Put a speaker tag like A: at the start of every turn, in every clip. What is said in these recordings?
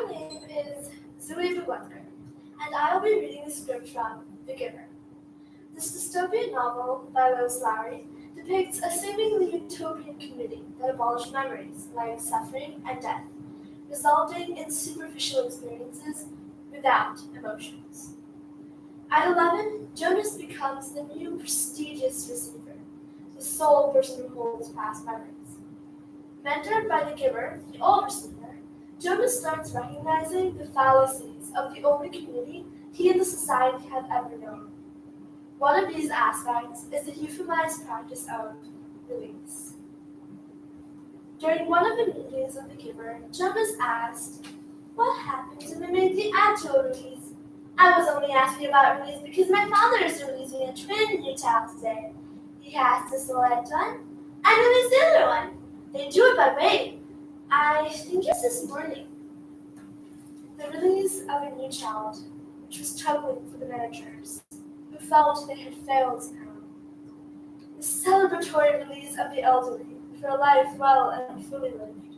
A: My name is Zoe Bugwatker, and I will be reading the script from The Giver. This dystopian novel by Lois Lowry depicts a seemingly utopian community that abolished memories, allowing suffering and death, resulting in superficial experiences without emotions. At 11, Jonas becomes the new prestigious receiver, the sole person who holds past memories. Mentored by the giver, the old receiver, Jonas starts recognizing the fallacies of the only community he and the society have ever known. One of these aspects is the euphemized practice of release. During one of the meetings of the giver, Jonas asked, "What happens when we make the actual release? I was only asking about release because my father is releasing a twin new child today. He has to select one and release the other one. They do it by weight. I think it's this morning." The release of a new child, which was troubling for the managers, who felt they had failed somehow. The celebratory release of the elderly for a life well and fully lived,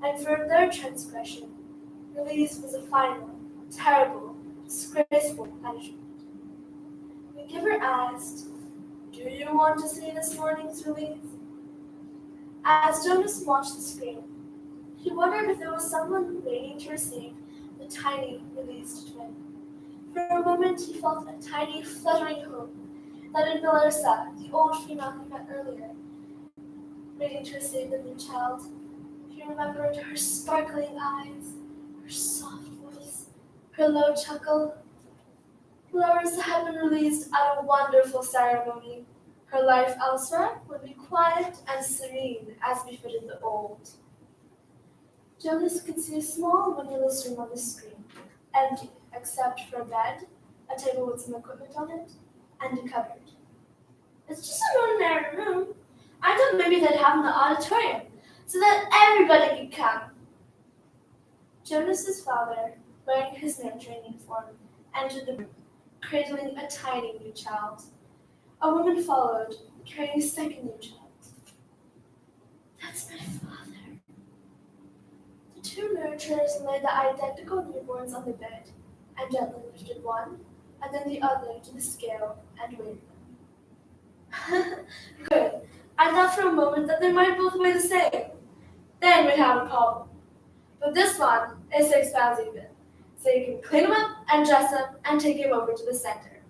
A: and for their transgression, release was a final, terrible, disgraceful punishment. The giver asked, "Do you want to see this morning's release?" As Jonas watched the screen, he wondered if there was someone waiting to receive the tiny, released twin. For a moment, he felt a tiny, fluttering hope that in Melissa, the old female he met earlier, waiting to receive the new child. He remembered her sparkling eyes, her soft voice, her low chuckle. Larissa had been released at a wonderful ceremony. Her life elsewhere would be quiet and serene as befitted the old. Jonas could see a small windowless room on the screen, empty except for a bed, a table with some equipment on it, and a cupboard. "It's just an ordinary room. I thought maybe they'd have an auditorium so that everybody could come." Jonas's father, wearing his nurturing uniform, entered the room, cradling a tiny new child. A woman followed, carrying a second new child. "That's my father." The two nurturers laid the identical newborns on the bed and gently lifted one and then the other to the scale and weighed them. "Good. I thought for a moment that they might both weigh the same. Then we'd have a problem. But this one is 6 pounds even, so you can clean him up and dress him and take him over to the center.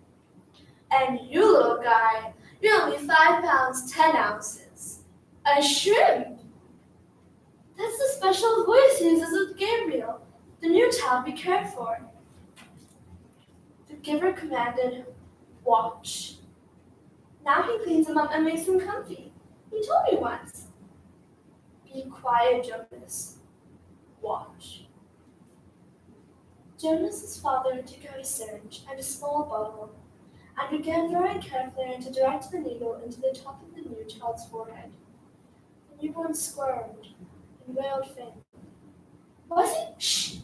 A: And you, little guy, you're only 5 pounds 10 ounces. A shrimp. That's the special voice he uses with Gabriel, the new child we cared for." The giver commanded, "Watch." Now he cleans him up and makes him comfy. He told me once. "Be quiet, Jonas. Watch." Jonas's father took out a syringe and a small bottle and began very carefully to direct the needle into the top of the new child's forehead. The newborn squirmed and wailed faintly. "Was it? Shh!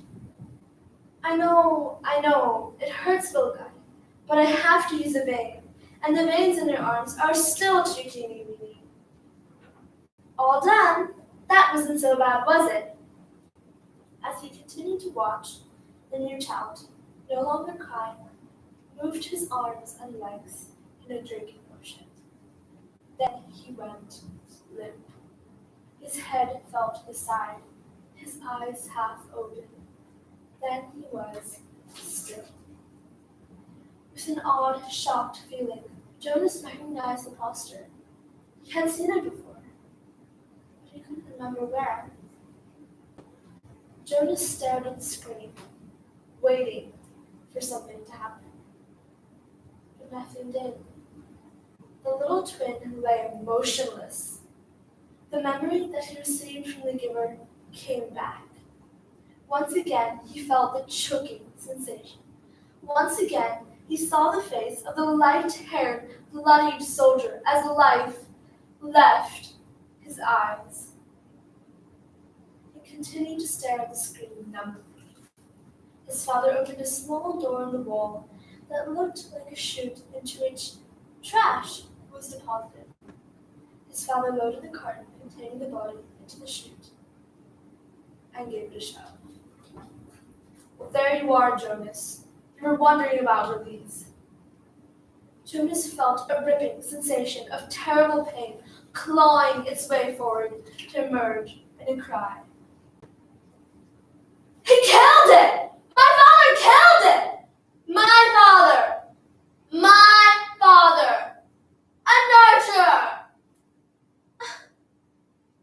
A: I know, it hurts, little guy, but I have to use a vein, and the veins in your arms are still too teeny weeny." "All done. That wasn't so bad, was it?" As he continued to watch, the new child, no longer crying, moved his arms and legs in a drinking motion. Then he went limp. His head fell to the side, his eyes half open. Then he was still. With an odd, shocked feeling, Jonas recognized the posture. He had seen it before, but he couldn't remember where. Jonas stared at the screen, waiting for something to happen. But nothing did. The little twin lay motionless. The memory that he received from the giver came back. Once again, he felt the choking sensation. Once again, he saw the face of the light-haired, bloodied soldier as life left his eyes. He continued to stare at the screen numbly. His father opened a small door in the wall that looked like a chute into which trash was deposited. His father loaded the carton containing the body into the chute and gave it a shove. Well, there you are, Jonas. You were wondering about release. Jonas felt a ripping sensation of terrible pain clawing its way forward to emerge in a cry. He killed it! My father killed it! My father! My father! A nurturer!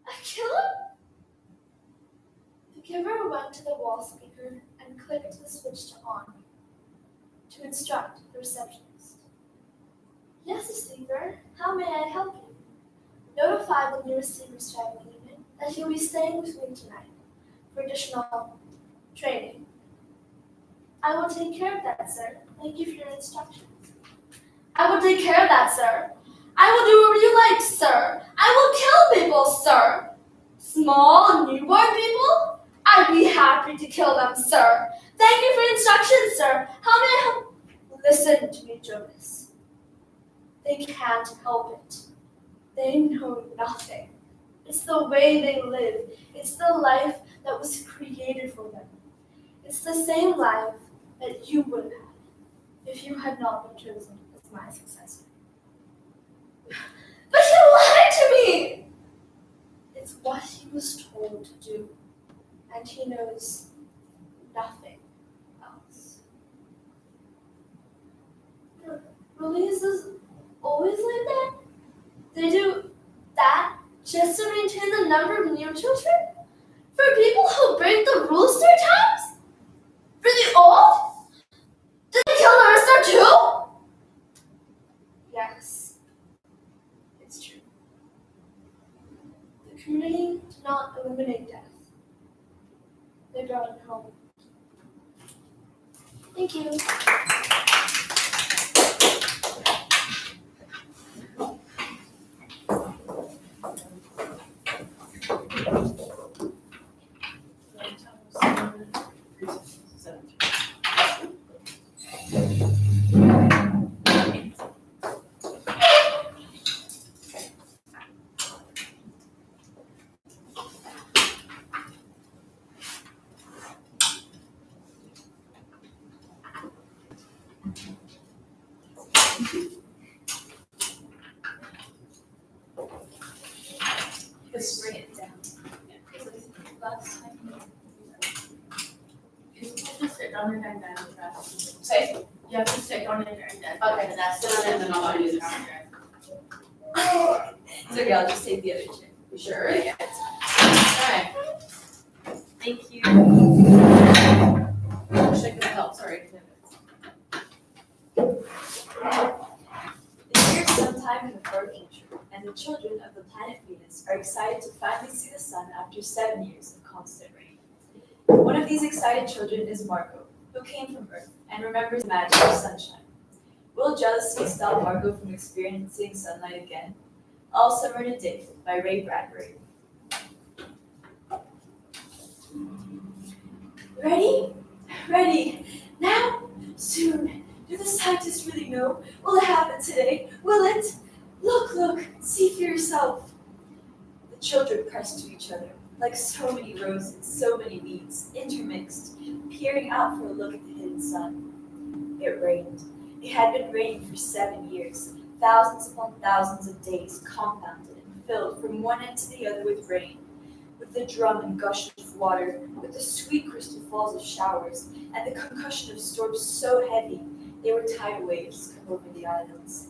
A: A killer? The giver went to the wall speaker and clicked the switch to on to instruct the receptionist. Yes, receiver, how may I help you? Notify the new receiver's traveling unit that he'll be staying with me tonight for additional training. I will take care of that, sir. Thank you for your instructions. I will take care of that, sir. I will do what you like, sir. I will kill people, sir. Small, newborn people? I'd be happy to kill them, sir. Thank you for your instructions, sir. How may I help? Listen to me, Jonas. They can't help it. They know nothing. It's the way they live. It's the life that was created for them. It's the same life that you would have had if you had not been chosen as my successor. But you lied to me! It's what he was told to do, and he knows nothing else. Release is always like that? They do that just to maintain the number of new children? For people who break the rules 3 times? For the old? Did they kill the rest too? Yes, it's true. The community did not eliminate death. They brought it home. Thank you.
B: Just bring it down. Last time. You have to sit down and then say, you have to sit down and then. Okay, that's it, and then I'll do the counter.
C: It's okay, I'll just take the other chair.
B: You sure? Yeah. Alright.
C: Thank you.
B: Wish I could help, sorry.
C: It's here sometime in the far future, and the children of the planet Venus are excited to finally see the sun after 7 years of constant rain. One of these excited children is Marco, who came from Earth and remembers the magic of sunshine. Will jealousy stop Marco from experiencing sunlight again? All Summer in a Day by Ray Bradbury. Ready? Ready. Now? Soon. Do the scientists really know? Will it happen today? Will it? Look, see for yourself. The children pressed to each other, like so many roses, so many weeds, intermixed, peering out for a look at the hidden sun. It rained. It had been raining for 7 years, thousands upon thousands of days, compounded and filled from one end to the other with rain, with the drum and gush of water, with the sweet crystal falls of showers, and the concussion of storms so heavy they were tidal waves come over the islands.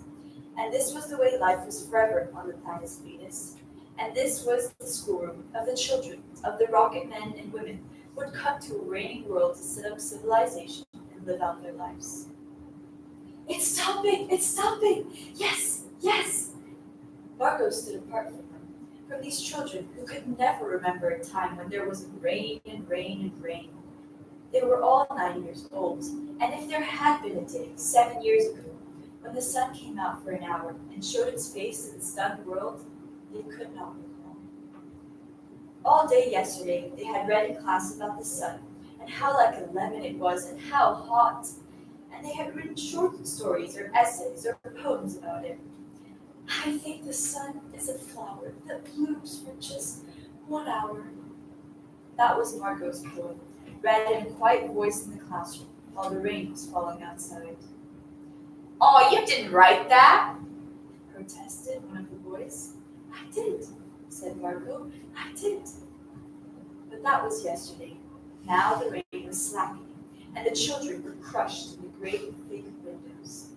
C: And this was the way life was forever on the planet Venus. And this was the schoolroom of the children of the rocket men and women who would come to a raining world to set up civilization and live out their lives. It's stopping! Yes! Marco stood apart from these children who could never remember a time when there was rain and rain and rain. They were all 9 years old, and if there had been a day 7 years ago when the sun came out for an hour and showed its face to the stunned world, they could not recall. All day yesterday they had read in class about the sun and how like a lemon it was and how hot, and they had written short stories or essays or poems about it. I think the sun is a flower that blooms for just 1 hour. That was Marco's poem, read in a quiet voice in the classroom while the rain was falling outside. "Oh, you didn't write that," protested one of the boys. "I did," said Margot. "I did." But that was yesterday. Now the rain was slackening, and the children were crushed in the great thick windows.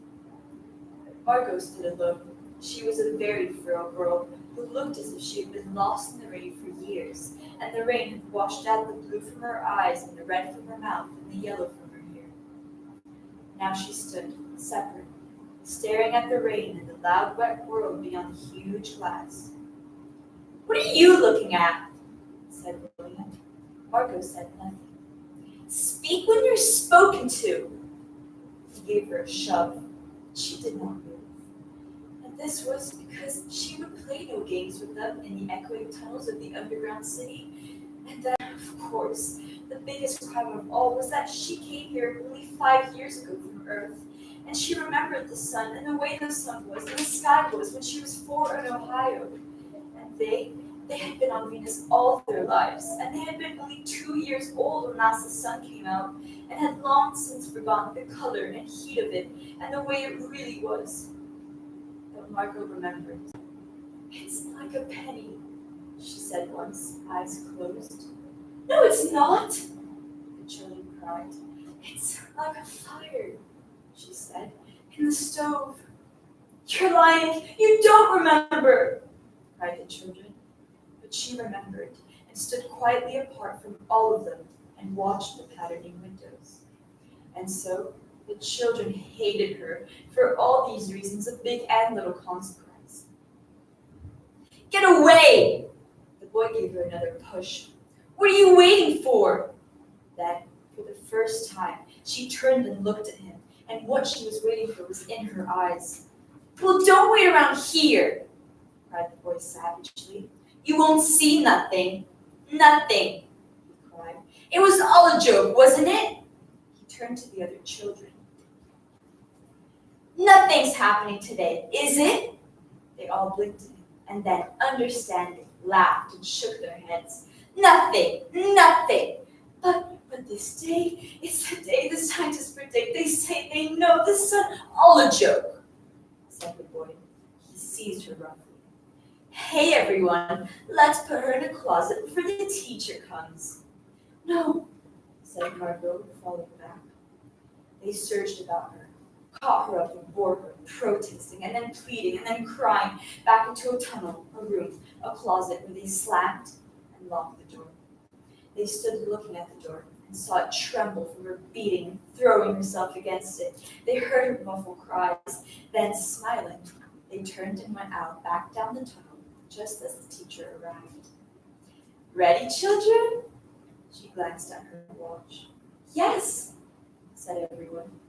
C: Margot stood alone. She was a very frail girl who looked as if she had been lost in the rain for years, and the rain had washed out the blue from her eyes and the red from her mouth and the yellow from her hair. Now she stood, separate, staring at the rain and the loud wet world beyond the huge glass. "What are you looking at?" said William. Margot said nothing. "Speak when you're spoken to." He gave her a shove. She did not move. And this was because she would play no games with them in the echoing tunnels of the underground city. And then, of course, the biggest crime of all was that she came here only 5 years ago from Earth. And she remembered the sun and the way the sun was and the sky was when she was 4 in Ohio. And they had been on Venus all their lives, and they had been only 2 years old when last the sun came out, and had long since forgotten the color and heat of it and the way it really was. But Margot remembered. "It's like a penny," she said once, eyes closed. "No, it's not," the children cried. "It's like a fire," she said, "in the stove." "You're lying! You don't remember!" cried the children. But she remembered and stood quietly apart from all of them and watched the patterning windows. And so the children hated her for all these reasons of big and little consequence. "Get away!" The boy gave her another push. "What are you waiting for?" Then, for the first time, she turned and looked at him, and what she was waiting for was in her eyes. "Well, don't wait around here," cried the boy savagely. "You won't see nothing. Nothing," he cried. "It was all a joke, wasn't it?" He turned to the other children. "Nothing's happening today, is it?" They all blinked at him, and then, understanding, laughed and shook their heads. "Nothing, nothing. But this day, it's the day the scientists predict. They say they know the sun, all a joke," said the boy. He seized her roughly. "Hey, everyone, let's put her in a closet before the teacher comes." "No," said Margot, falling back. They surged about her, caught her up and bore her, protesting, and then pleading, and then crying, back into a tunnel, a room, a closet where they slammed and locked the door. They stood looking at the door and saw it tremble from her beating and throwing herself against it. They heard her muffled cries. Then, smiling, they turned and went out, back down the tunnel, just as the teacher arrived. "Ready, children?" She glanced at her watch. "Yes," said everyone.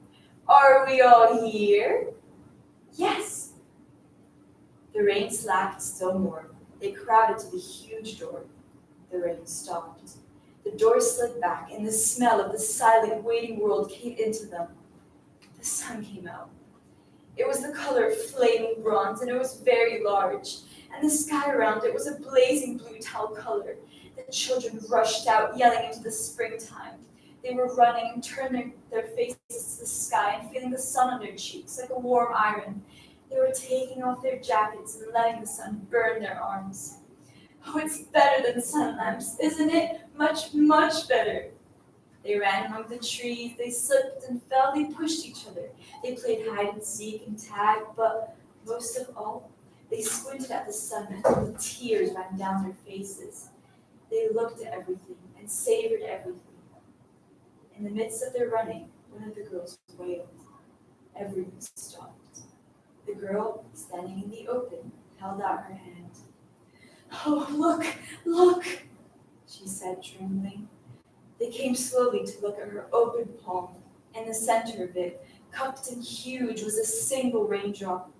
C: "Are we all here?" "Yes." The rain slacked still more. They crowded to the huge door. The rain stopped. The door slid back, and the smell of the silent, waiting world came into them. The sun came out. It was the color of flaming bronze, and it was very large, and the sky around it was a blazing blue tau color. The children rushed out, yelling into the springtime. They were running and turning their faces to the sky and feeling the sun on their cheeks like a warm iron. They were taking off their jackets and letting the sun burn their arms. "Oh, it's better than sun lamps, isn't it? Much, much better." They ran among the trees, they slipped and fell, they pushed each other. They played hide and seek and tag, but most of all, they squinted at the sun until the tears ran down their faces. They looked at everything and savored everything. In the midst of their running, one of the girls wailed. Everyone stopped. The girl, standing in the open, held out her hand. "Oh, look, look," she said, trembling. They came slowly to look at her open palm. In the center of it, cupped and huge, was a single raindrop.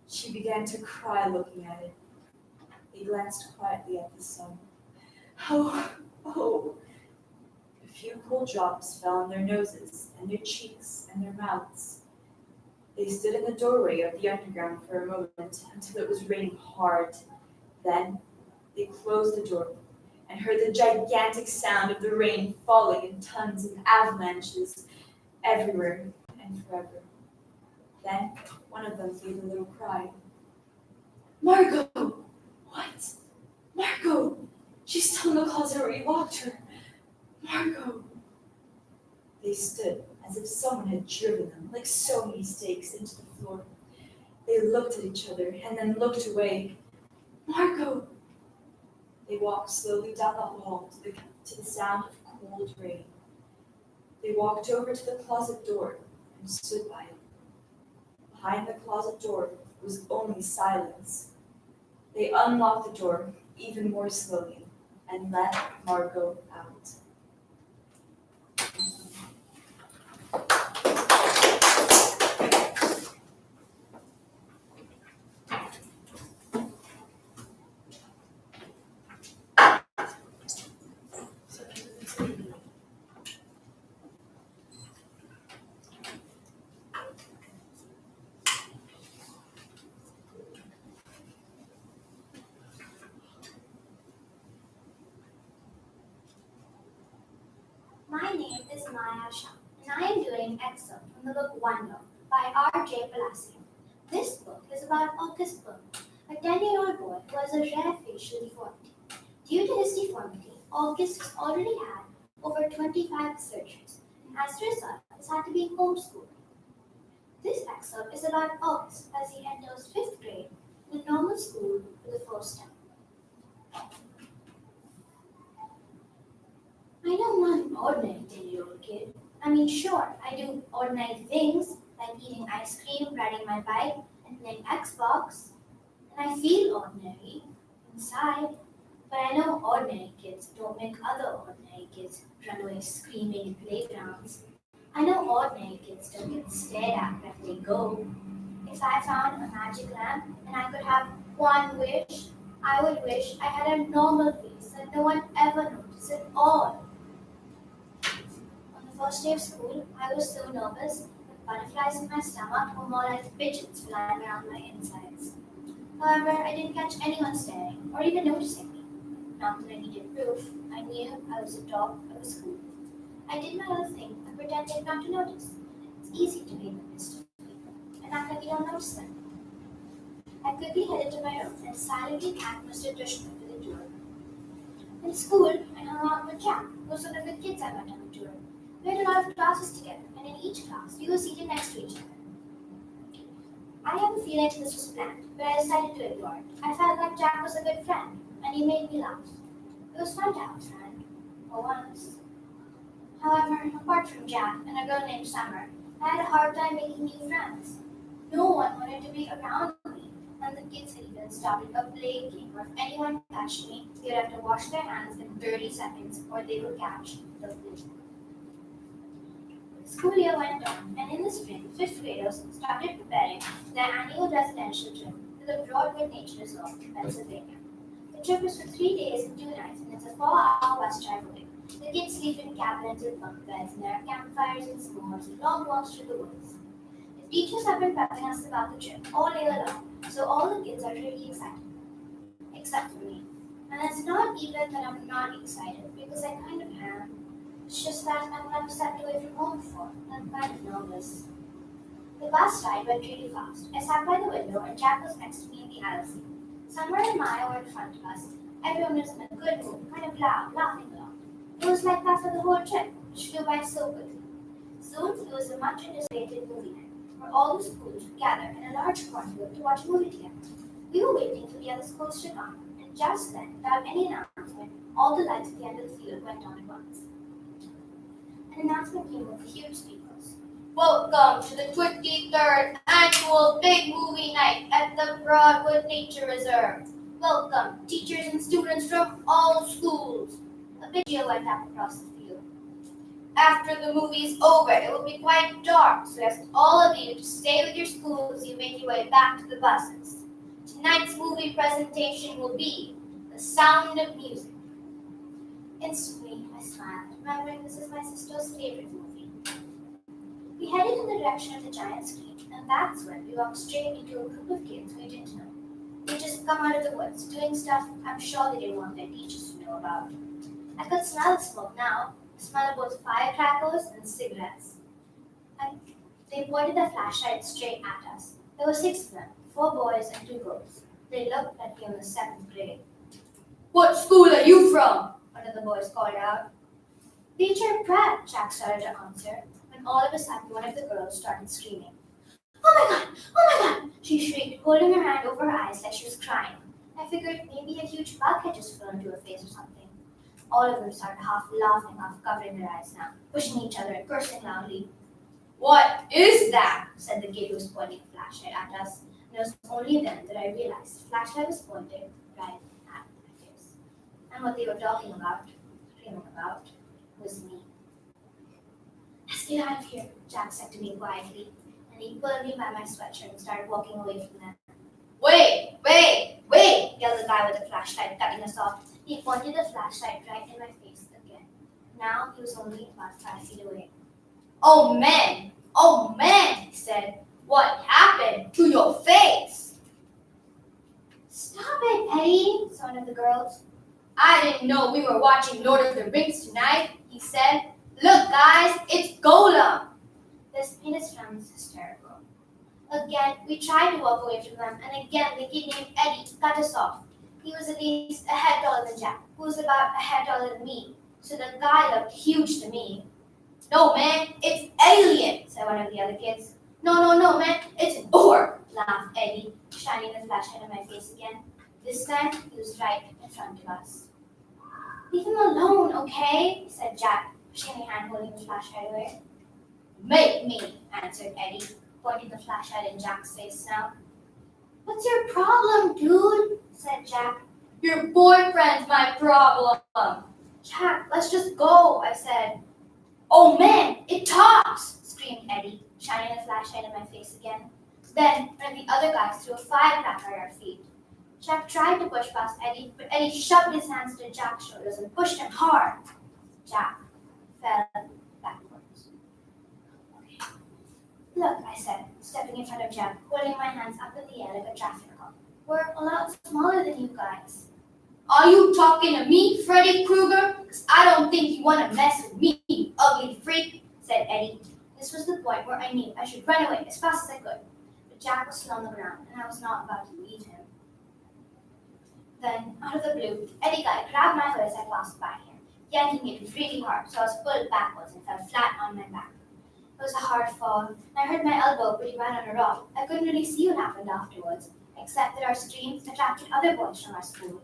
C: She began to cry looking at it. They glanced quietly at the sun. "Oh, oh." A few cool drops fell on their noses and their cheeks and their mouths. They stood in the doorway of the underground for a moment until it was raining hard. Then they closed the door, and heard the gigantic sound of the rain falling in tons and avalanches everywhere and forever. Then one of them gave a little cry. Margot! What? Margot! She's still in the closet where you locked her. Margot! They stood as if someone had driven them like so many stakes into the floor. They looked at each other and then looked away. Margot! They walked slowly down the hall to the sound of cold rain. They walked over to the closet door and stood by it. Behind the closet door was only silence. They unlocked the door even more slowly and let Margot out.
D: My name is Maya Shah, and I am doing an excerpt from the book Wonder by R.J. Palacio. This book is about August Burke, a 10-year-old boy who has a rare facial deformity. Due to his deformity, August has already had over 25 surgeries, and as a result, has had to be homeschooled. This excerpt is about August as he enters 5th grade in a normal school for the first time. I don't want an ordinary 10-year-old kid. I mean, sure, I do ordinary things like eating ice cream, riding my bike, and playing Xbox. And I feel ordinary inside. But I know ordinary kids don't make other ordinary kids run away screaming in playgrounds. I know ordinary kids don't get stared at wherever they go. If I found a magic lamp and I could have one wish, I would wish I had a normal face that no one ever noticed at all. On the first day of school, I was so nervous that butterflies in my stomach were more like pigeons flying around my insides. However, I didn't catch anyone staring or even noticing me. Not that I needed proof. I knew I was the top of the school. I did my little thing and pretended not to notice. It's easy to be in the midst of people and act like you don't notice them. I quickly headed to my room and silently thanked Mr. Dushman for the tour. In school, I hung out with Jack, who was one of the kids I met on the tour. We had a lot of classes together, and in each class, we were seated next to each other. I have a feeling this was planned, but I decided to ignore it. I felt like Jack was a good friend, and he made me laugh. It was fun to have a friend, for once. However, apart from Jack and a girl named Summer, I had a hard time making new friends. No one wanted to be around me, and the kids had even started a plague game where if anyone touched me, they would have to wash their hands in 30 seconds or they would catch the plague. The school year went on, and in the spring, 5th graders started preparing their annual residential trip to the Broadwood Nature Resort in Pennsylvania. The trip was for 3 days and 2 nights, and it's a 4-hour bus drive away. The kids sleep in cabins with bunk beds, and there are campfires and s'mores and long walks through the woods. The teachers have been prepping us about the trip all year long, so all the kids are really excited, except for me. And it's not even that I'm not excited, because I kind of am. It's just that I've never stepped away from home before, and I'm kind of nervous. The bus ride went really fast. I sat by the window, and Jack was next to me in the aisle seat. Summer and Maya were in front of us. Everyone was in a good mood, kind of loud, laughing a lot. It was like that for the whole trip, which flew by so quickly. Soon it was a much anticipated movie night, where all the schools would gather in a large cornfield to watch a movie together. We were waiting for the other schools to come, and just then, without any announcement, all the lights at the end of the field went on at once. An announcement came with huge speakers. Welcome to the 23rd annual Big Movie Night at the Broadwood Nature Reserve. Welcome, teachers and students from all schools. A video went up across the field. After the movie's over, it will be quite dark, so I ask all of you to stay with your school as you make your way back to the buses. Tonight's movie presentation will be The Sound of Music. Instantly, I smiled, remembering this is my sister's favorite movie. We headed in the direction of the giant screen, and that's when we walked straight into a group of kids we didn't know. We They just come out of the woods, doing stuff I'm sure they didn't want their teachers to know about. I could smell the smoke now, the smell of both firecrackers and cigarettes. And they pointed their flashlight straight at us. There were 6 of them, 4 boys and 2 girls. They looked like they were in the 7th grade.
C: What school are you from?
D: One of the boys called out. Teacher Pratt, Jack started to answer, when all of a sudden one of the girls started screaming. Oh my god! Oh my god! She shrieked, holding her hand over her eyes like she was crying. I figured maybe a huge bug had just flown into her face or something. All of them started half laughing, half covering their eyes now, pushing each other and cursing loudly.
C: What is that?
D: Said the kid who was pointing a flashlight at us. And it was only then that I realized the flashlight was pointed right at my face. And what they were talking about, screaming about, was me. Let's get out of here, Jack said to me quietly, and he pulled me by my sweatshirt and started walking away from them.
C: Wait!
D: Yelled the guy with the flashlight, cutting us off. He pointed the flashlight right in my face again. Now he was only about 5 feet away.
C: Oh man, he said. What happened to your face?
D: Stop it, Eddie, said one of the girls.
C: I didn't know we were watching Lord of the Rings tonight, he said. Look guys, it's Golem.
D: This made us friends hysterical. Again, we tried to walk away from them, and again the kid named Eddie cut us off. He was at least a head taller than Jack, who was about a head taller than me, so the guy looked huge to me.
C: No man, it's alien,
D: said one of the other kids.
C: No man, it's Orc,
D: Laughed Eddie, shining the flashlight in my face again. This time, he was right in front of us. Leave him alone, okay? Said Jack, pushing my hand holding the flashlight away.
C: Make me,
D: Answered Eddie, pointing the flashlight in Jack's face now. What's your problem, dude? Said Jack.
C: your boyfriend's my problem.
D: Jack, let's just go, I said.
C: Oh man, it talks,
D: Screamed Eddie, shining the flashlight in my face again. Then one of the other guys threw a firecracker at our feet. Jack tried to push past Eddie, but Eddie shoved his hands to Jack's shoulders and pushed him hard. Jack fell backwards. Okay. Look, I said, stepping in front of Jack, holding my hands up in the air like a traffic cop. We're a lot smaller than you guys.
C: Are you talking to me, Freddy Krueger? Because I don't think you want to mess with me, you ugly freak, said Eddie.
D: This was the point where I knew I should run away as fast as I could. But Jack was still on the ground, and I was not about to leave him. Then, out of the blue, Eddie guy grabbed my hood as I passed by him, yanking it really hard, so I was pulled backwards and fell flat on my back. It was a hard fall, and I hurt my elbow pretty bad on a rock. I couldn't really see what happened afterwards, except that our screams attracted other boys from our school.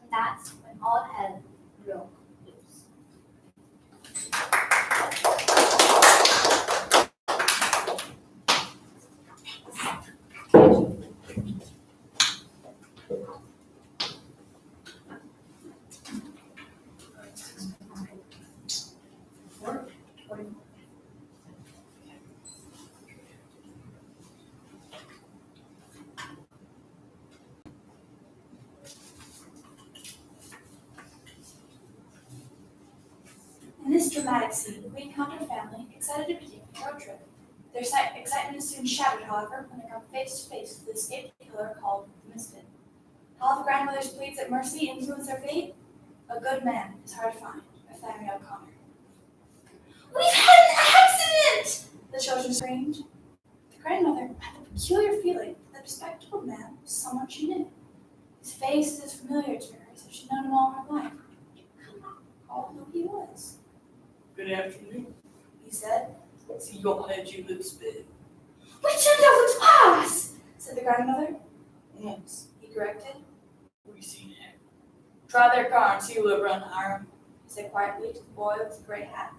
D: And that's when all hell broke loose.
E: In this dramatic scene, we encounter a family excited to be taking a road trip. Their excitement is soon shattered, however, when they come face to face with the escaped killer called the Misfit. How the grandmother's pleas at mercy influence their fate? A good man is hard to find by Flannery O'Connor. We've had an accident! The children screamed. The grandmother had a peculiar feeling that the bespectacled man was someone she knew. His face is as familiar to her as if she'd known him all her life. Could not recall who he was.
F: Good afternoon.
E: He said.
F: See, your head, you little spit.
E: We turned over twice, said the grandmother.
F: Once,
E: He corrected.
F: we seen him. Try their car and see whoever unhire him.
E: He said quietly to the boy with the gray hat.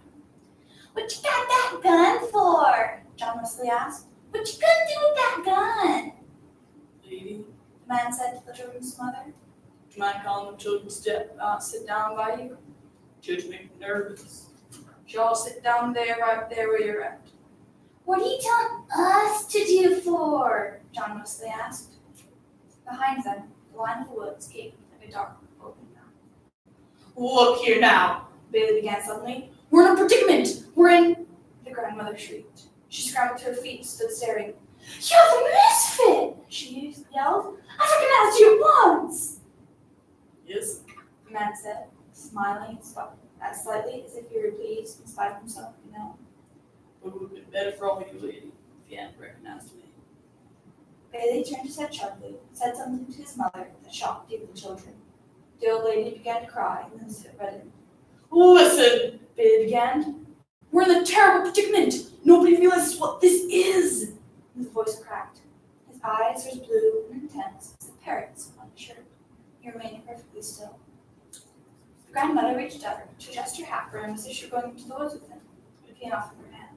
C: What you got that gun for?
E: John Wesley asked.
C: What you gonna do with that gun?
F: Lady,
E: The man said to the children's mother.
F: do you mind calling the children sit down by you? Children make me nervous. Y'all sit down there, right there where you're at.
C: What are you telling us to do for?
E: John Wesley asked. Behind them, the line of the woods gaped like a dark, open mouth.
F: Look here now.
E: Bailey began suddenly.
F: We're in a predicament. We're in.
E: The grandmother shrieked. She scrambled to her feet and stood staring.
C: You're the misfit!
E: She yelled.
C: I recognize you
E: man said, smiling as slightly as if he were pleased in spite of himself, you know.
F: But it would have been better for all you, lady, if you hadn't recognized me.
E: Bailey turned his head sharply, said something to his mother that shocked even the children. The old lady began to cry, and then stood ready.
F: Listen,
E: Bailey began.
F: we're in a terrible predicament. Nobody realizes what this is.
E: His voice cracked. His eyes were as blue and intense as the parrot's on his shirt. He remained perfectly still. The grandmother reached out to adjust her hat brim as if she were going into the woods with him, but it came off of her hand.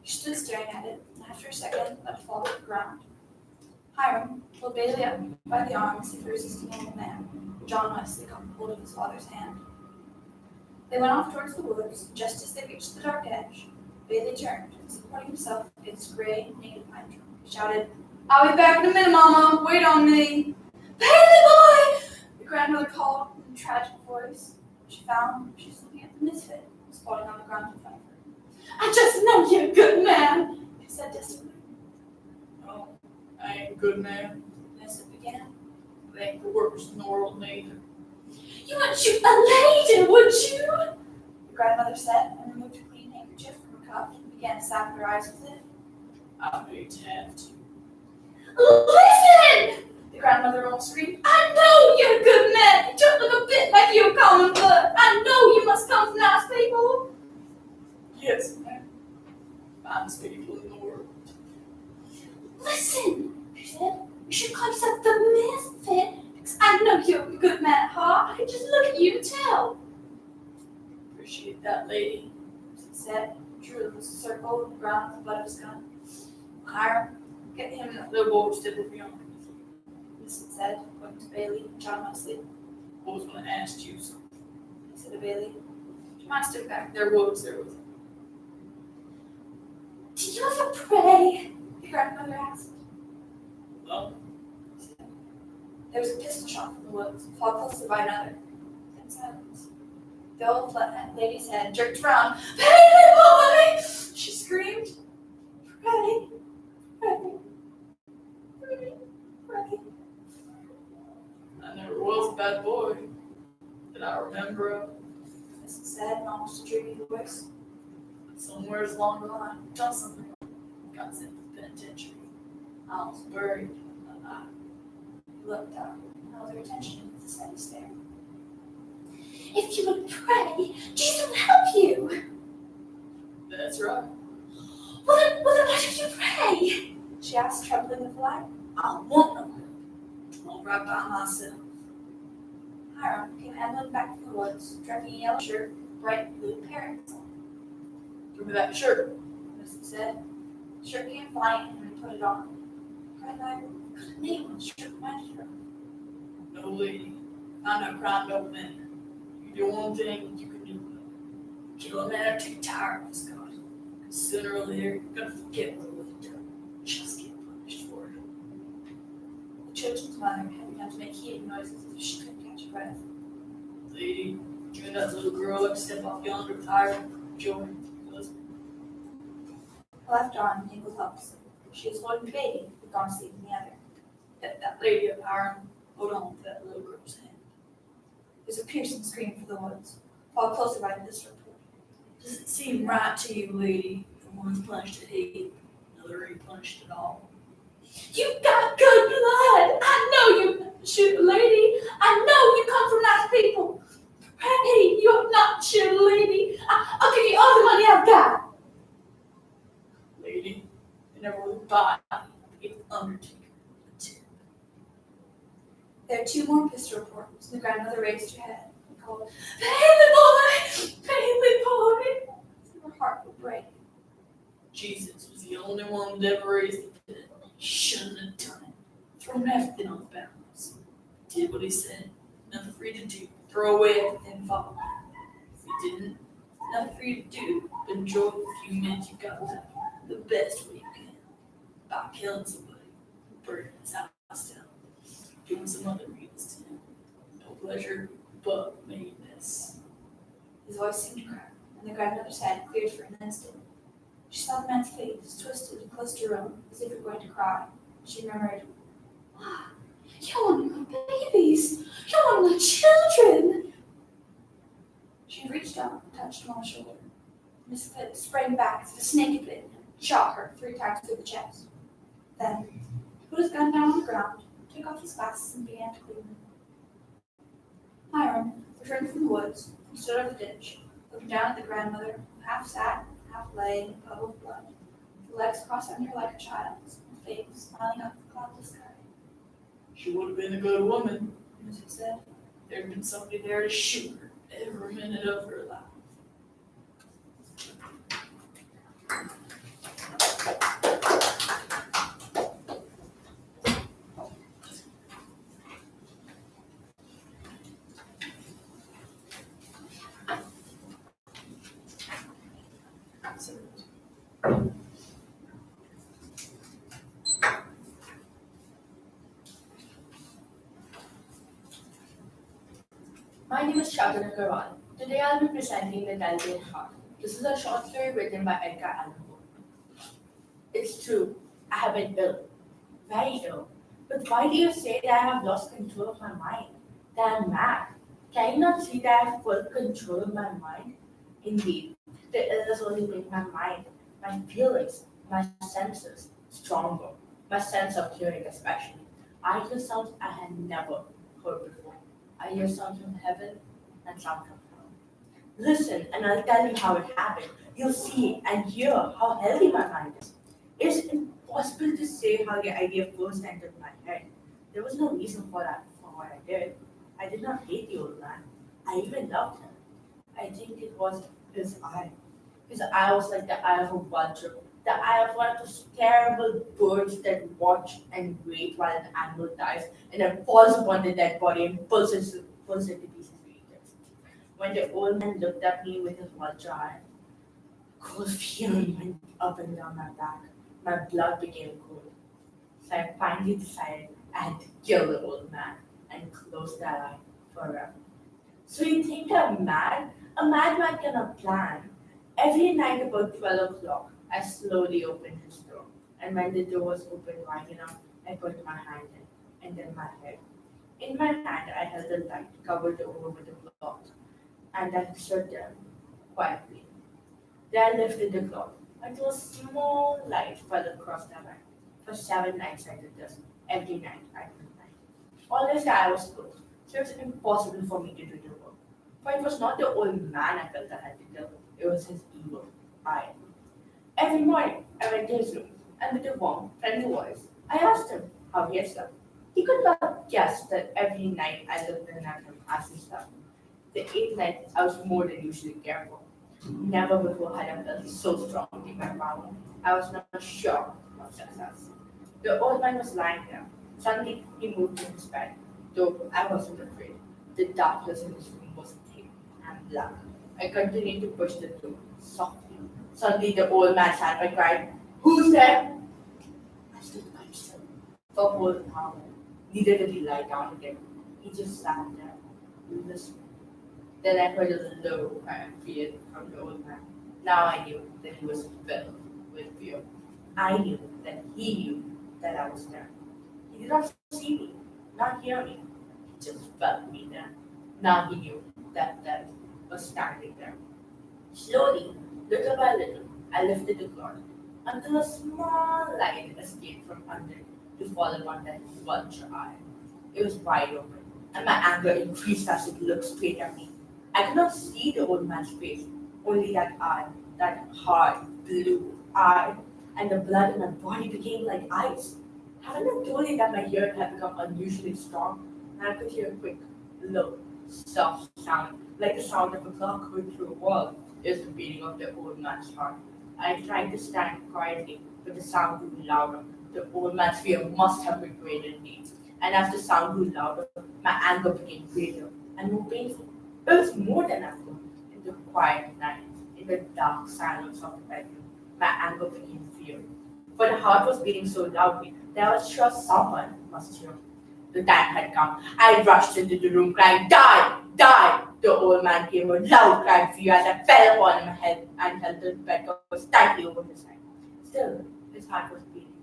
E: She stood staring at it, and after a second, let it fall to the ground. Hiram pulled Bailey up by the arm as if he were resisting an old man. John Wesley caught hold of his father's hand. They went off towards the woods. Just as they reached the dark edge, Bailey turned and, supporting himself against gray, naked pine trunk, he shouted,
F: I'll be back in a minute, Mama. Wait on me.
E: "Bailey boy!" the grandmother called in a tragic voice. She found she was looking at the misfit, squatting on the ground in front of her.
F: I just know you're a good man.
E: She said desperately.
F: Oh, I ain't a good man.
E: The misfit began.
F: I ain't the worst in the world neither.
E: "You would shoot a lady, would you?" the grandmother said, and removed a clean handkerchief from her cuff and began to sap her eyes with it.
F: I hate to have to.
E: "Listen!" the grandmother almost screamed. "I know you're a good man. You don't look a bit like you're common blood. I know you must come from nice people."
F: Yes, ma'am. Finest people in the world.
E: "Listen," she said. "You should call yourself the misfit, because I know you're a good man at heart. I can just look at you and tell."
F: Appreciate that, lady.
E: She said, drew a circle on the ground with the butt of his gun. "Hiram, get him and that little boy to step over yonder." Misfit said, pointing to Bailey and John Wesley.
F: I was going to ask you something.
E: He said to Bailey, "Do you mind stepping back?"
F: There was.
E: "Do you ever pray?" the grandmother asked.
F: Well,
E: There was a pistol shot from the woods, followed closely by another. Then silence. The old lady's head jerked around. "Bailey boy!" she screamed. "Pray, pray, pray, pray."
F: I never was a bad boy. That I remember of.
E: Mrs. said in almost a dreamy voice.
F: Somewhere along the line, done something wrong. Got sent to the penitentiary. I was buried alive.
E: He looked up and held her attention with a steady stare.
D: If you would pray, Jesus will help you.
F: That's right.
D: Well then why don't you pray?
E: She asked, trembling with delight.
F: I want no help. I'm right by myself.
E: Hiram came ambling back from the woods, dragging a yellow shirt, bright blue parrots.
F: Give me that shirt.
E: Mrs. said. The shirt came flying and he put it on. Cried Hiram, what a name on the shirt reminded her of.
F: No lady. I know crime don't matter. You do one thing you can do. Kill a man or take tire of God. Sooner or later, you're gonna forget what it was done. Just get punished for it.
E: The children's mother had begun to make heated noises as if she couldn't catch her breath.
F: Lady, you and that little girl ever step off yonder with Hiram, Joy, husband?
E: Her left arm dangled helplessly. She was holding the baby, who'd gone to sleep in the other.
F: That lady up Hiram, hold on to that little girl's hand.
E: There was a piercing scream from the woods, followed closely by this report.
F: Does it seem right to you, lady, for one's punished at 8, another ain't punished at all?
E: You've got good blood. I know you shoot a lady. I know you come from nice people. Pray, you're not shoot a lady. I'll give you all the money I've got.
F: Lady, you never would buy the Undertaker.
E: There are two more pistol reports, and the grandmother raised her head and called, "Bailey boy! Bailey boy!" Her heart would break.
F: Jesus was the only one that ever raised the dead. He shouldn't have done it. Thrown everything on the balance. Did what he said. Nothing for you to do. Throw away everything and follow. If you didn't, nothing for you to do but enjoy the few minutes you got left the best way you can. By killing somebody, burning his house down, doing some other reasons to him. No pleasure but meanness.
E: His voice seemed to crack, and the grandmother's head cleared for an instant. She saw the man's face, twisted and close to her own, as if he were going to cry. She murmured,
D: Ah,
E: You're my babies! You're my children! She reached out and touched him on the shoulder. Miss Pitt sprang back as the snake bit and shot her 3 times through the chest. Then, he put his gun down on the ground, took off his glasses, and began to clean them. Hiram returned from the woods and stood over the ditch, looking down at the grandmother, who half sat, half lay in a puddle of blood, the legs crossed under her like a child's, and the face smiling up at the cloudless sky.
F: She would have been a good woman.
E: As he said,
F: There'd been somebody there to shoot her every minute of her life.
B: My name is Shantanu Agarwal. Today I'll be presenting The Delicate Heart. This is a short story written by Edgar Allan Poe. It's true, I have been ill, very ill. But why do you say that I have lost control of my mind? That I'm mad? Can you not see that I have full control of my mind? Indeed, the illness only made my mind, my feelings, my senses stronger. My sense of hearing especially. I hear sounds I had never heard before. I hear sounds from heaven and sounds from hell. Listen, and I'll tell you how it happened. You'll see and hear how healthy my mind is. It's impossible to say how the idea first entered my head. There was no reason for that, for what I did. I did not hate the old man. I even loved him. I think it was his eye. His eye was like the eye of a vulture, the eye of one of those terrible birds that watch and wait while an animal dies and then falls upon the dead body and pulls it to pieces to eat it. When the old man looked at me with his vulture eye, a cold feeling went up and down my back. My blood became cold. So I finally decided I had to kill the old man and close that eye forever. So you think I'm mad? A madman cannot plan. Every night about 12 o'clock, I slowly opened his door. And when the door was open wide enough, I put my hand in, and then my head. In my hand, I held a light covered over with a cloth, and I stood there quietly. Then I lifted the cloth until a small light fell across the light. For 7 nights I did this, every night at midnight. All this I was closed, so it was impossible for me to do the work. For it was not the old man I felt I had to kill, it was his evil eye. Every morning, I went to his room, and with a warm, friendly voice, I asked him how he had slept. He could not guess that every night I looked in at him as he slept. The 8th night, I was more than usually careful. Never before had I felt so strongly my power. I was not sure of success. The old man was lying there. Suddenly, he moved in his bed, though I wasn't afraid. The darkness in his room was thick and black. I continued to push the door softly. Suddenly, the old man's hand cried, "Who's there?" I stood quite still for a whole hour. Neither did he lie down again. He just sat there, listening. Then I heard a low cry of fear from the old man. Now I knew that he was filled with fear. I knew that he knew that I was there. He did not see me, not hear me. He just felt me there. Now he knew that death was standing there. Slowly, little by little, I lifted the cloth until a small light escaped from under it to fall upon that vulture eye. It was wide open, and my anger increased as it looked straight at me. I could not see the old man's face, only that eye, that hard blue eye, and the blood in my body became like ice. Haven't I told you that my hearing had become unusually strong, and I could hear a quick, low, soft sound, like the sound of a clock going through a wall. It was the beating of the old man's heart. I tried to stand quietly, but the sound grew louder. The old man's fear must have been great indeed. And as the sound grew louder, my anger became greater and more painful. It was more than anger. In the quiet night, in the dark silence of the bedroom, my anger became fear. For the heart was beating so loudly that I was sure someone must hear. The time had come. I rushed into the room crying, "Die! Die!" The old man gave a loud cry of fear as I fell upon him head and held the bedclothes tightly over his head. Still, his heart was beating.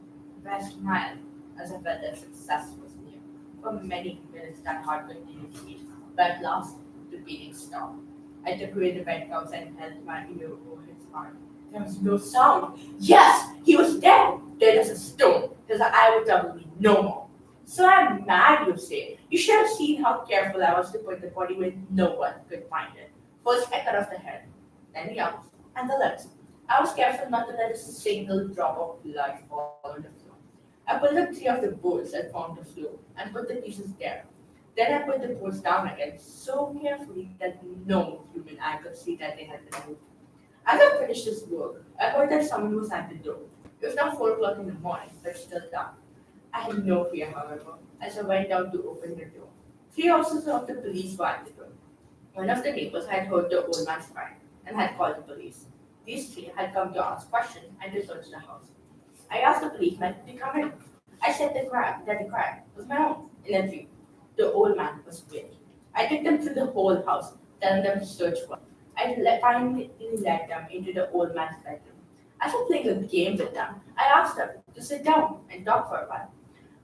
B: But I smiled as I felt that success was near. For many minutes, that heart continued to beat, but at last, the beating stopped. I took away the bed clothes and held my ear over his heart. There was no sound. Yes, he was dead, dead as a stone. His eye would trouble me no more. So I'm mad, you say. You should have seen how careful I was to put the body where no one could find it. First, I cut off the head, then the arms, and the legs. I was careful not to let a single drop of blood fall on the floor. I pulled up 3 of the boards that formed the floor and put the pieces there. Then I put the boards down again so carefully that no human eye could see that they had been moved. As I finished this work, I heard that someone was at the door. It was now 4 o'clock in the morning, but still dark. I had no fear, however, as I went down to open the door. 3 officers of the police were at the door. One of the neighbors had heard the old man's cry and had called the police. These 3 had come to ask questions and to search the house. I asked the policeman to come in. I said that the cry was my own. In a dream, the old man was with. I took them through the whole house, telling them to search for. Finally led them into the old man's bedroom. After playing a game with them, I asked them to sit down and talk for a while.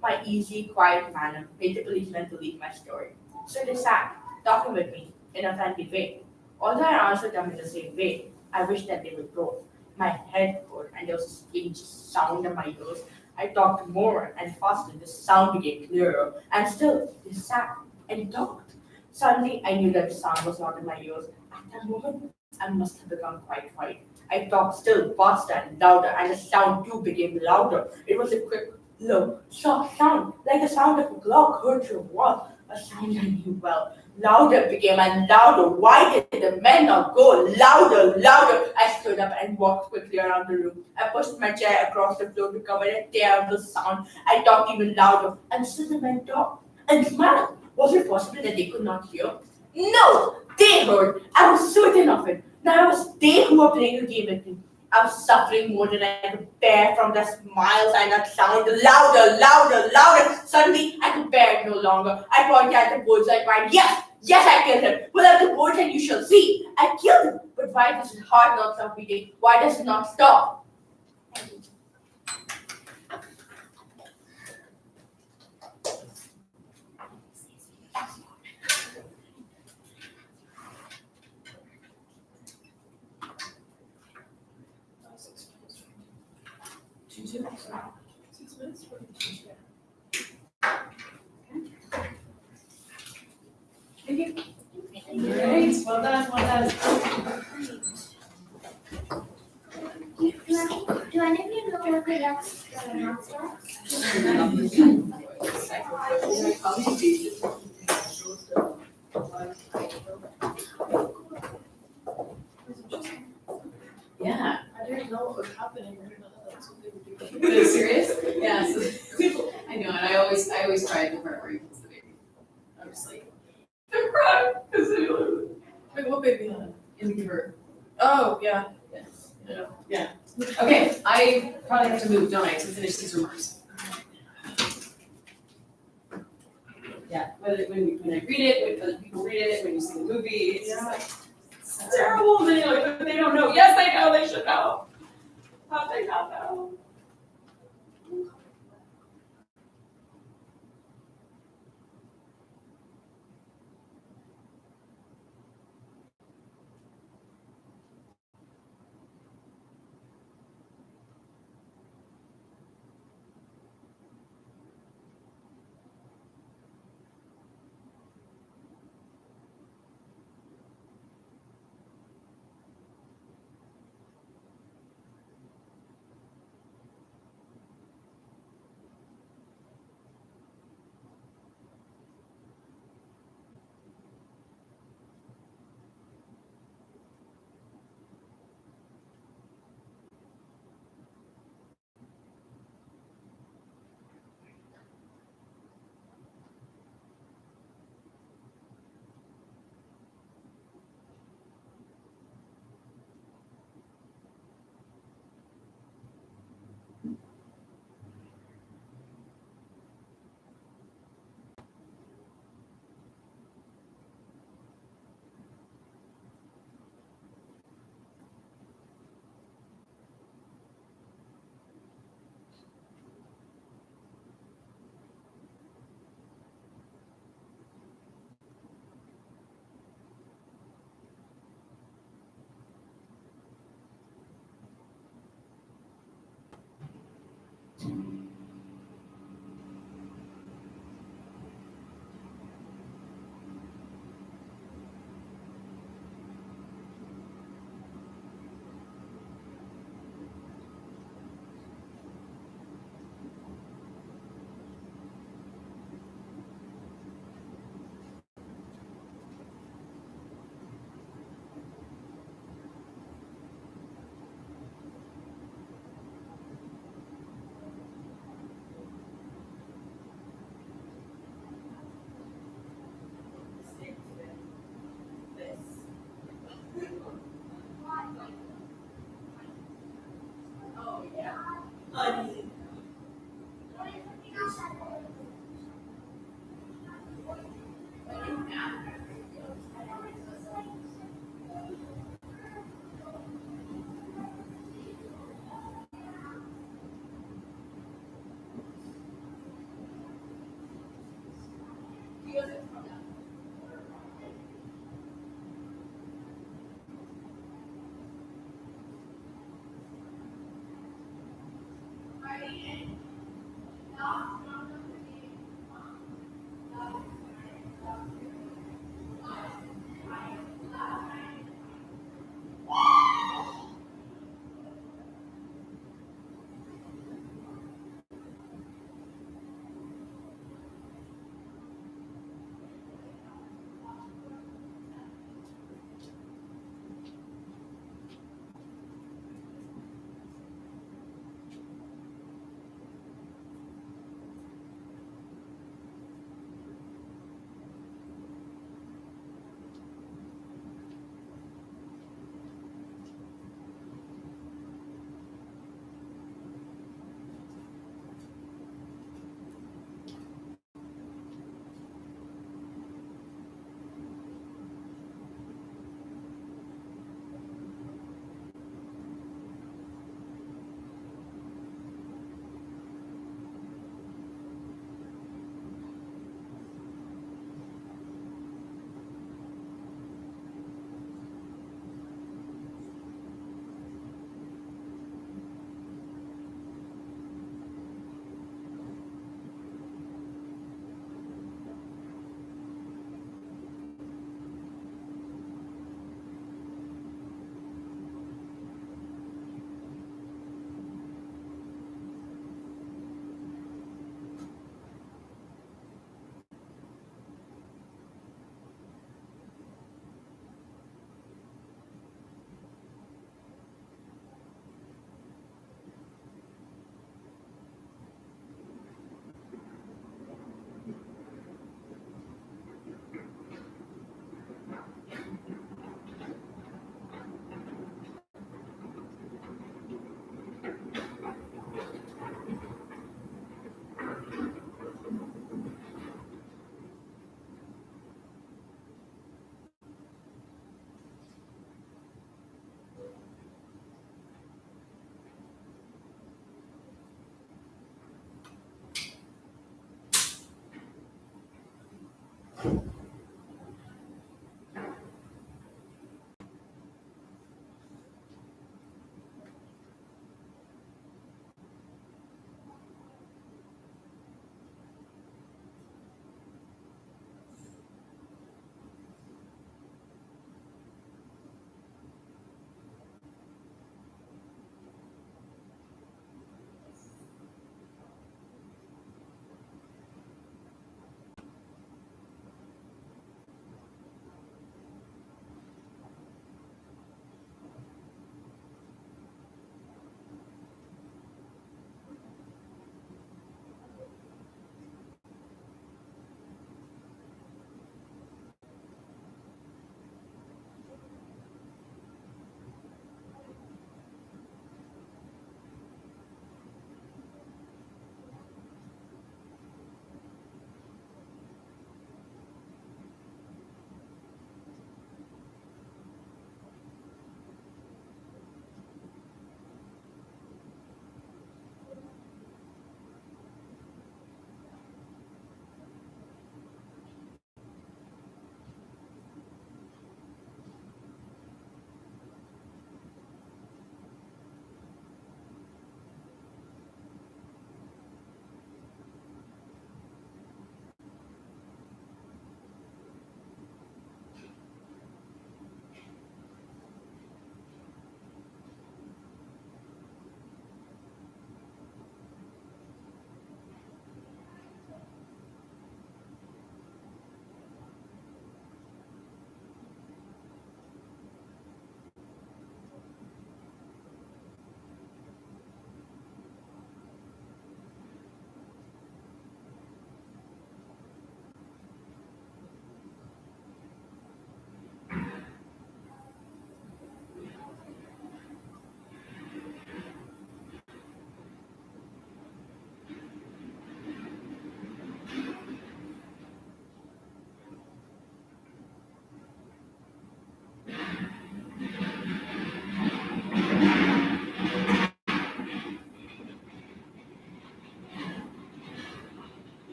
B: My easy, quiet manner made the policeman believe my story. So they sat, talking with me in a friendly way. Although I answered them in the same way, I wished that they would go. My head hurt and there was a strange sound in my ears. I talked more and faster. The sound became clearer, and still they sat and talked. Suddenly, I knew that the sound was not in my ears. At that moment, I must have become quite quiet. I talked still faster and louder, and the sound too became louder. It was a quick, low, soft sound, like the sound of a clock heard through a wall, a sound I knew well. Louder it became and louder. Why did the men not go? Louder, louder. I stood up and walked quickly around the room. I pushed my chair across the floor to cover a terrible sound. I talked even louder, and still the men talked and smiled. Was it possible that they could not hear? No, they heard. I was certain of it. Now it was they who were playing a game with me. I was suffering more than I could bear from the smiles and that sound. Louder, louder, louder. Suddenly, I could bear it no longer. I pointed at the boards. I cried, yes, yes, I killed him. Pull out the boards and you shall see. I killed him. But why does his heart not stop beating? Why does it not stop?
F: Great, well done, well done.
D: Do any of you know where the next monster?
F: Yeah, I didn't know what was happening. I didn't know that's what they were doing. Is it serious? Yeah. I know, and I always cry at the part where he kills the baby. I'm just like, I'm crying. Wait, what baby? In the giver. Oh, yeah. Yes. Yeah. Okay, I probably have to move, don't I, to finish these remarks. Yeah, when I read it, when other people read it, when you see the movie, it's just like, it's terrible. They like, they don't know. Yes, they know. They should know. How they not know?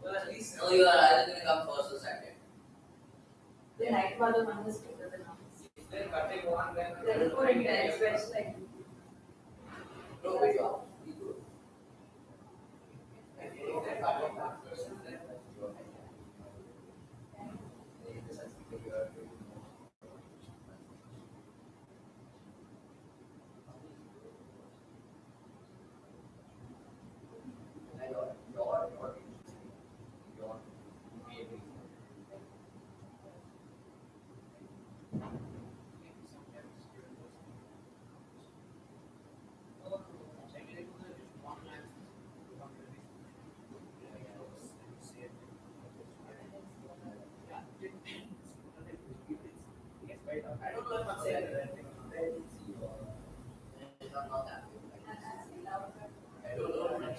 G: Well, at least know you are either going to come first or second.
C: The night mother one was better than ours.
G: Then cutting one, then
C: That was more intense, but it's like,
G: no big deal. Be good. And if they cut it back first, then you are I don't know if I'm saying anything. I'm not that good. I don't know.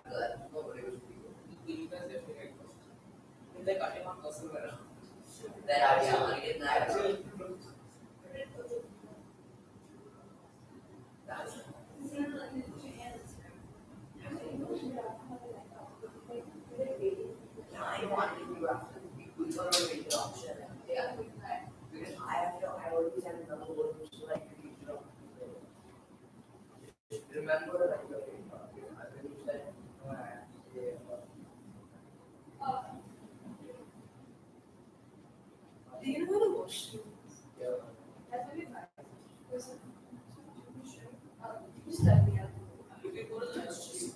G: Good. Nobody was pretty good. You guys definitely get first. If they cut him on person, then I get that. That's I want to do after we go to make an option. Yeah. Because I always have another one which is like remember like I think you said
C: do you know where the washroom is?
G: yeah.
C: That's maybe fine. Just let me out.
G: You can go to the next street.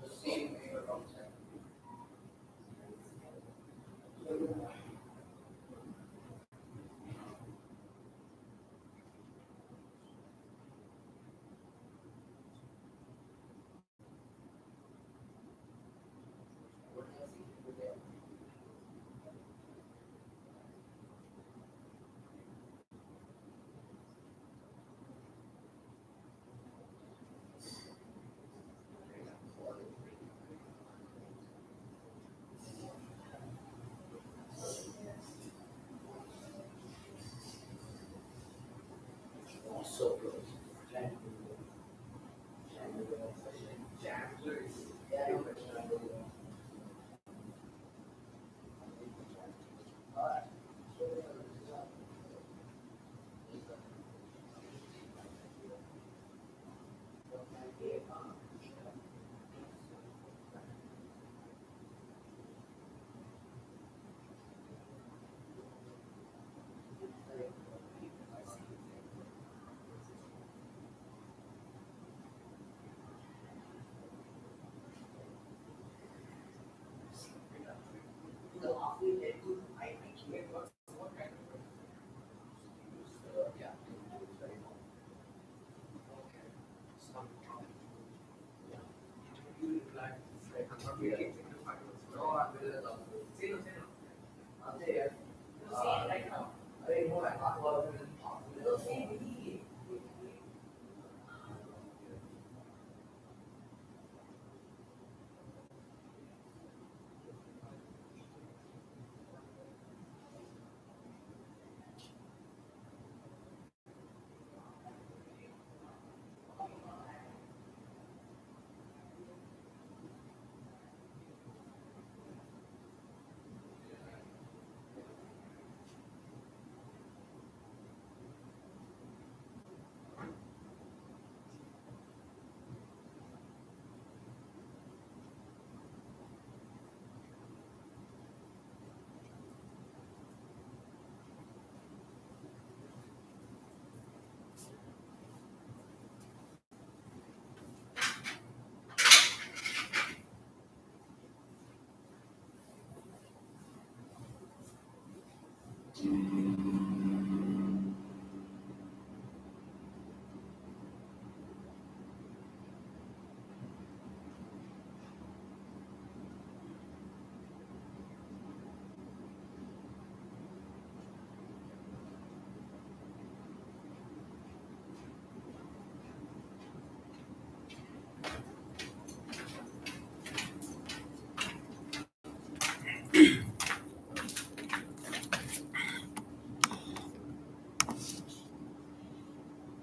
G: The same way around there. So close. The halfway there too, I can't what kind of yeah, it's very long. Okay. Some yeah. You reply like